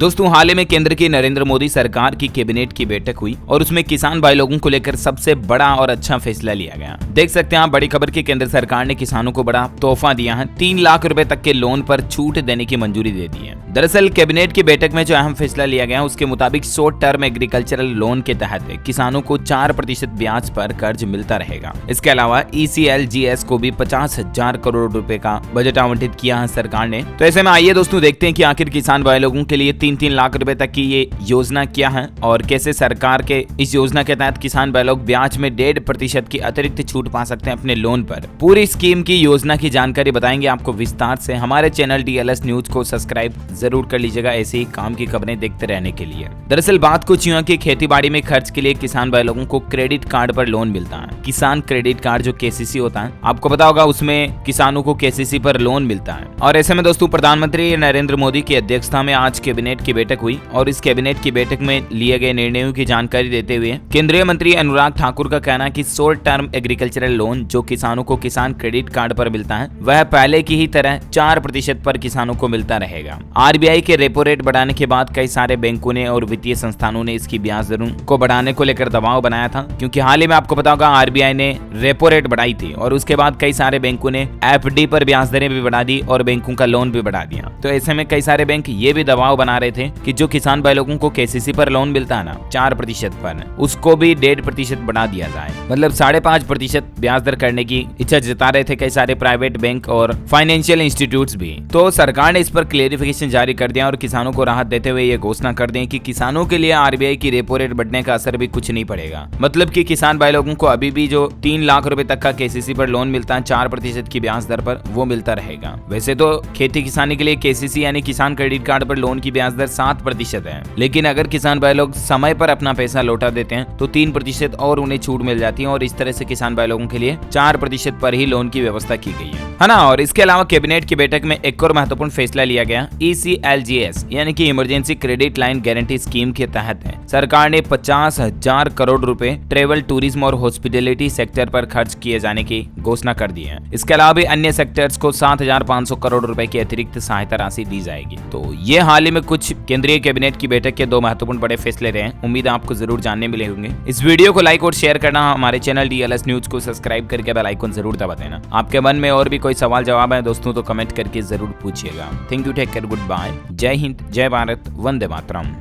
दोस्तों हाल ही में केंद्र की नरेंद्र मोदी सरकार की कैबिनेट की बैठक हुई और उसमें किसान भाई लोगों को लेकर सबसे बड़ा और अच्छा फैसला लिया गया। देख सकते हैं आप बड़ी खबर की केंद्र सरकार ने किसानों को बड़ा तोहफा दिया है। 3 लाख रुपए तक के लोन पर छूट देने की मंजूरी दे दी है। दरअसल कैबिनेट की बैठक में जो अहम फैसला लिया गया उसके मुताबिक शॉर्ट टर्म एग्रीकल्चरल लोन के तहत किसानों को 4% ब्याज पर कर्ज मिलता रहेगा। इसके अलावा ECLGS को भी 50,000 करोड़ रुपए का बजट आवंटित किया है सरकार ने। तो ऐसे में आइए दोस्तों देखते हैं कि आखिर किसान भाई लोगों के लिए 3-3 लाख रुपए तक की ये योजना क्या है और कैसे सरकार के इस योजना के तहत किसान भाई लोग ब्याज में 1.5% की अतिरिक्त छूट पा सकते हैं अपने लोन पर। पूरी स्कीम की योजना की जानकारी बताएंगे आपको विस्तार से। हमारे चैनल DLS न्यूज को सब्सक्राइब जरूर कर लीजिएगा ऐसे ही काम की खबरें देखते रहने के लिए। दरअसल बात कुछ यूं है कि खेती बाड़ी में खर्च के लिए किसान भाई लोगों को क्रेडिट कार्ड पर लोन मिलता है। किसान क्रेडिट कार्ड जो KCC होता है आपको पता होगा, उसमें किसानों को KCC पर लोन मिलता है। और ऐसे में दोस्तों प्रधानमंत्री नरेंद्र मोदी की अध्यक्षता में आज कैबिनेट की बैठक हुई और इस कैबिनेट की बैठक में लिए गए निर्णयों की जानकारी देते हुए केंद्रीय मंत्री अनुराग ठाकुर का कहना है कि शॉर्ट टर्म एग्रीकल्चरल लोन जो किसानों को किसान क्रेडिट कार्ड पर मिलता है वह पहले की ही तरह 4% पर किसानों को मिलता रहेगा। RBI के रेपो रेट बढ़ाने के बाद कई सारे बैंकों ने और वित्तीय संस्थानों ने इसकी ब्याज दरों को बढ़ाने को लेकर दबाव बनाया था, क्योंकि हाल ही में आपको पता होगा RBI ने रेपो रेट बढ़ाई थी और उसके बाद कई सारे बैंकों ने FD पर ब्याज दरें भी बढ़ा दी और बैंकों का लोन भी बढ़ा दिया। तो ऐसे में कई सारे बैंक ये भी दबाव बना रहे थे कि जो किसान भाई लोगों को KCC पर लोन मिलता है ना 4% पर, उसको भी 1.5% बढ़ा दिया जाए, मतलब 5.5% ब्याज दर करने की इच्छा जता रहे थे कई सारे प्राइवेट बैंक और फाइनेंशियल इंस्टीट्यूट्स भी। तो सरकार ने इस पर क्लेरिफिकेशन जारी कर दिया और किसानों को राहत देते हुए ये घोषणा कर दी कि किसानों के लिए RBI की रेपो रेट बढ़ने का असर भी कुछ नहीं पड़ेगा। मतलब कि किसान भाई लोगों को अभी भी जो 3 लाख रुपए तक का KCC पर लोन मिलता है 4% की ब्याज दर पर, वो मिलता रहेगा। वैसे तो खेती किसानी के लिए KCC यानी किसान क्रेडिट कार्ड पर लोन की ब्याज दर 7% है, लेकिन अगर किसान भाई लोग समय पर अपना पैसा लौटा देते हैं तो 3% और उन्हें छूट मिल जाती है और इस तरह से किसान भाई लोगों के लिए 4% पर ही लोन की व्यवस्था की गई है ना। और इसके अलावा कैबिनेट की बैठक में एक और महत्वपूर्ण फैसला लिया गया। ECLGS यानी कि emergency credit line guarantee scheme के तहत है सरकार ने 50,000 करोड़ रुपए ट्रेवल, टूरिज्म और हॉस्पिटैलिटी सेक्टर पर खर्च किए जाने की घोषणा कर दी है। इसके अलावा भी अन्य सेक्टर्स को 7,500 करोड़ रुपए की अतिरिक्त सहायता राशि दी जाएगी। तो ये हाल ही में कुछ केंद्रीय कैबिनेट की बैठक के 2 महत्वपूर्ण बड़े फैसले रहे। उम्मीद है आपको जरूर जानने मिले होंगे। इस वीडियो को लाइक और शेयर करना, हमारे चैनल DLS न्यूज को सब्सक्राइब करके बेल आइकन जरूर दबा देना। आपके मन में और भी कोई सवाल जवाब है दोस्तों तो कमेंट करके जरूर पूछिएगा। Thank you, take care, good bye, जय हिंद, जय भारत, वंदे मातरम।